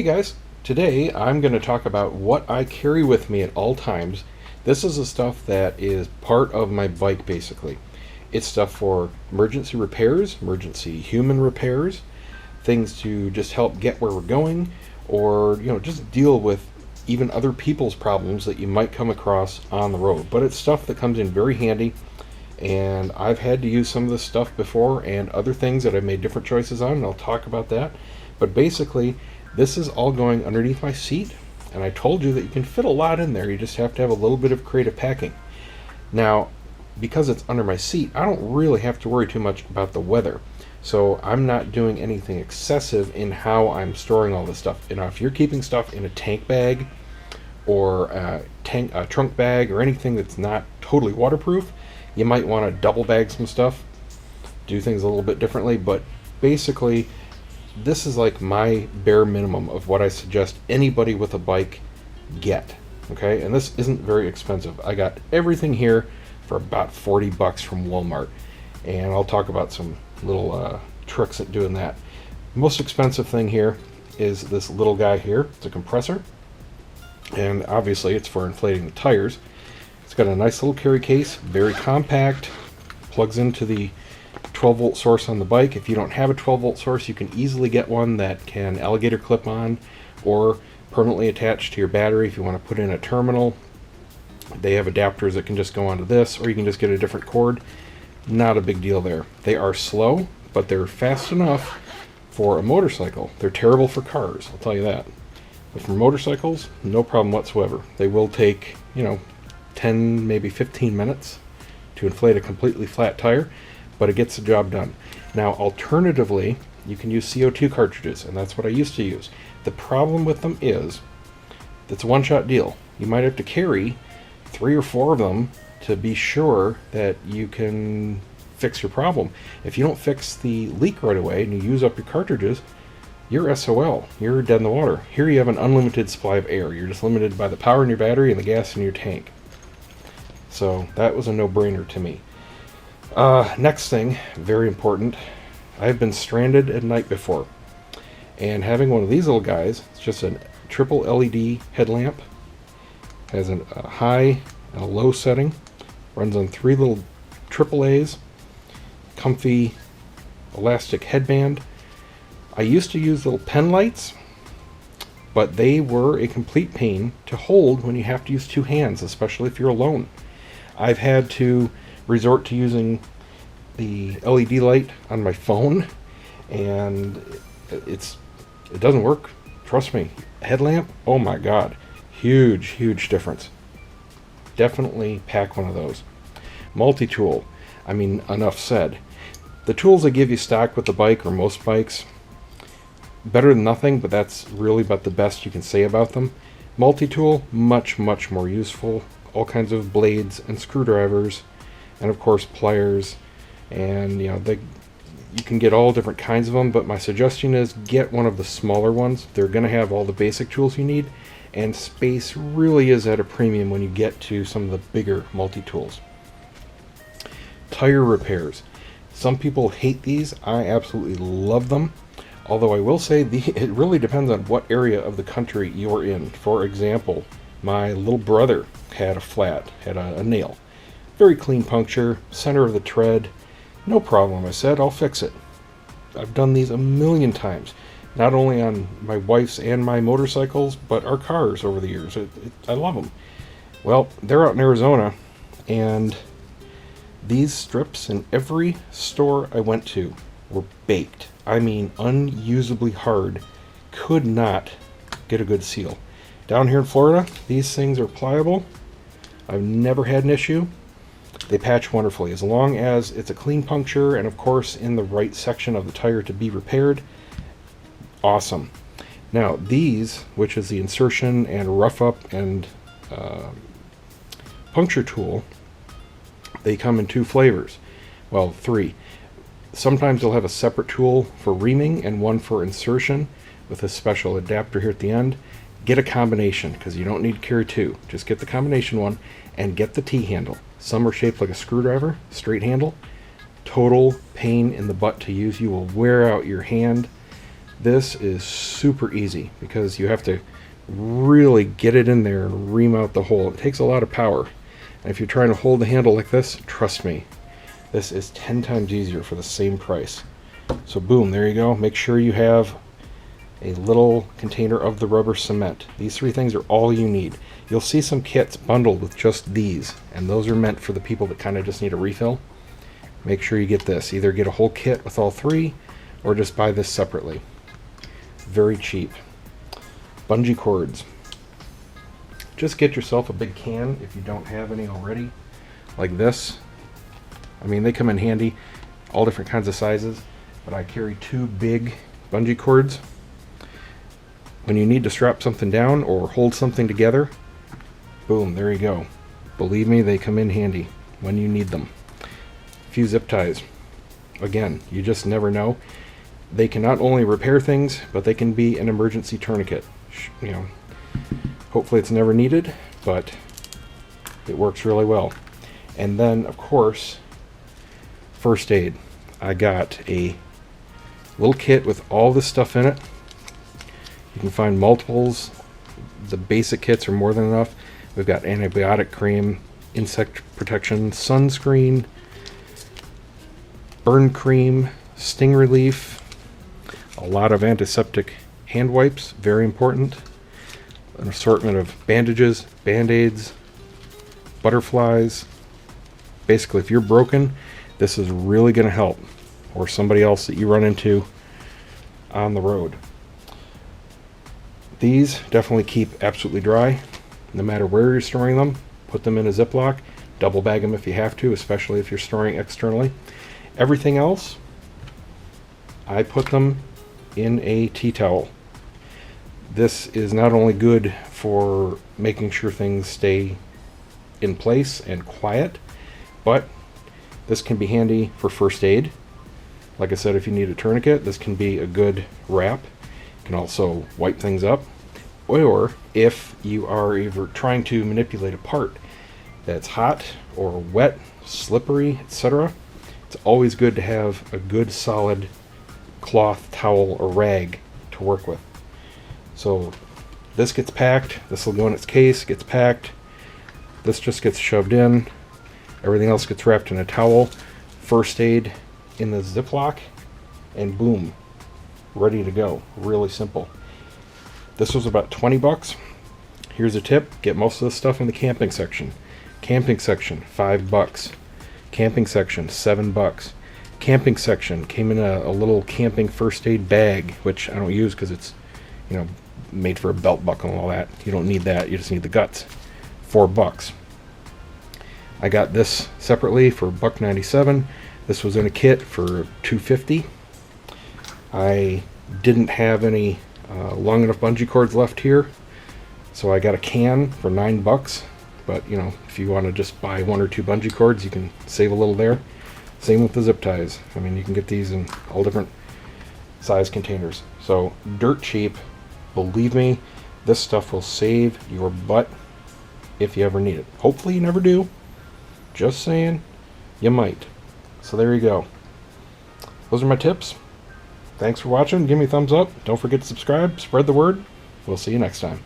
Hey guys, today I'm going to talk about what I carry with me at all times. This is the stuff that is part of my bike basically. It's stuff for emergency repairs, emergency human repairs, things to just help get where we're going, or just deal with even other people's problems that you might come across on the road. But it's stuff that comes in very handy, and I've had to use some of this stuff before and other things that I've made different choices on, and I'll talk about that. But basically, this is all going underneath my seat, and I told you that you can fit a lot in there. You just have to have a little bit of creative packing. Now, because it's under my seat, I don't really have to worry too much about the weather. So I'm not doing anything excessive in how I'm storing all this stuff. If you're keeping stuff in a tank bag or a trunk bag or anything that's not totally waterproof, you might want to double bag some stuff, do things a little bit differently. But basically, this is like my bare minimum of what I suggest anybody with a bike get. Okay, and this isn't very expensive. I got everything here for about $40 from Walmart, and I'll talk about some little tricks at doing that. Most expensive thing here is this little guy here. It's a compressor, and obviously it's for inflating the tires. It's got a nice little carry case, very compact, plugs into the 12 volt source on the bike. If you don't have a 12 volt source, you can easily get one that can alligator clip on or permanently attach to your battery if you want to put in a terminal. They have adapters that can just go onto this, or you can just get a different cord. Not a big deal there. They are slow, but they're fast enough for a motorcycle. They're terrible for cars, I'll tell you that. But for motorcycles, no problem whatsoever. They will take 10, maybe 15 minutes to inflate a completely flat tire, but it gets the job done. Now, alternatively, you can use CO2 cartridges, and that's what I used to use. The problem with them is it's a one-shot deal. You might have to carry 3 or 4 of them to be sure that you can fix your problem. If you don't fix the leak right away and you use up your cartridges, you're SOL. You're dead in the water. Here you have an unlimited supply of air. You're just limited by the power in your battery and the gas in your tank. So that was a no-brainer to me. Next thing, very important, I've been stranded at night before, and having one of these little guys, it's just a triple LED headlamp, has a high and a low setting, runs on 3 little AAAs, comfy elastic headband. I used to use little pen lights, but they were a complete pain to hold when you have to use 2 hands, especially if you're alone. I've had to resort to using the LED light on my phone, and it doesn't work. Trust me. Headlamp, oh my god, huge difference. Definitely pack one of those. Multi-tool, enough said. The tools they give you stock with the bike, or most bikes, better than nothing, but that's really about the best you can say about them. Multi-tool, much more useful. All kinds of blades and screwdrivers, and of course pliers, and you can get all different kinds of them, but my suggestion is get one of the smaller ones. They're going to have all the basic tools you need, and space really is at a premium when you get to some of the bigger multi-tools. Tire repairs. Some people hate these. I absolutely love them, although I will say it really depends on what area of the country you're in. For example, my little brother had a nail. Very clean puncture, center of the tread. No problem, I said, I'll fix it. I've done these a million times, not only on my wife's and my motorcycles, but our cars over the years. I love them. Well, they're out in Arizona, and these strips in every store I went to were baked. Unusably hard. Could not get a good seal. Down here in Florida, these things are pliable. I've never had an issue. They patch wonderfully, as long as it's a clean puncture and of course in the right section of the tire to be repaired. Awesome. Now these, which is the insertion and rough up and puncture tool, they come in 2 flavors. Well, 3. Sometimes they'll have a separate tool for reaming and one for insertion with a special adapter here at the end. Get a combination, because you don't need to carry 2. Just get the combination one, and get the T-handle. Some are shaped like a screwdriver, straight handle. Total pain in the butt to use. You will wear out your hand. This is super easy because you have to really get it in there and ream out the hole. It takes a lot of power. And if you're trying to hold the handle like this, trust me, this is 10 times easier for the same price. So boom, there you go. Make sure you have a little container of the rubber cement. These 3 things are all you need. You'll see some kits bundled with just these, and those are meant for the people that kind of just need a refill. Make sure you get this. Either get a whole kit with all 3, or just buy this separately. Very cheap. Bungee cords. Just get yourself a big can if you don't have any already, like this. I mean, they come in handy, all different kinds of sizes, but I carry 2 big bungee cords. When you need to strap something down or hold something together, boom, there you go. Believe me, they come in handy when you need them. A few zip ties. Again, you just never know. They can not only repair things, but they can be an emergency tourniquet. You know, hopefully it's never needed, but it works really well. And then, of course, first aid. I got a little kit with all this stuff in it. You can find multiples. The basic kits are more than enough. We've got antibiotic cream, insect protection, sunscreen, burn cream, sting relief, a lot of antiseptic hand wipes, very important, an assortment of bandages, band-aids, butterflies. Basically, if you're broken, this is really going to help, or somebody else that you run into on the road. These definitely keep absolutely dry, no matter where you're storing them. Put them in a Ziploc, double bag them if you have to, especially if you're storing externally. Everything else, I put them in a tea towel. This is not only good for making sure things stay in place and quiet, but this can be handy for first aid. Like I said, if you need a tourniquet, this can be a good wrap. You can also wipe things up. Or if you are ever trying to manipulate a part that's hot or wet, slippery, etc., it's always good to have a good solid cloth, towel, or rag to work with. So this gets packed, this will go in its case, gets packed, this just gets shoved in, everything else gets wrapped in a towel, first aid in the Ziploc, and boom, ready to go. Really simple. This was about 20 bucks. Here's a tip: get most of the stuff in the camping section. Camping section, 5 bucks. Camping section, 7 bucks. Camping section came in a little camping first aid bag, which I don't use because it's, you know, made for a belt buckle and all that. You don't need that, you just need the guts. 4 bucks. I got this separately for $1.97. This was in a kit for $2.50. I didn't have any long enough bungee cords left here, so I got a can for 9 bucks. But you know, if you want to just buy 1 or 2 bungee cords, you can save a little there. Same with the zip ties. I mean, you can get these in all different size containers. So dirt cheap. Believe me, this stuff will save your butt if you ever need it. Hopefully you never do. Just saying, you might. So there you go. Those are my tips. Thanks for watching. Give me a thumbs up. Don't forget to subscribe. Spread the word. We'll see you next time.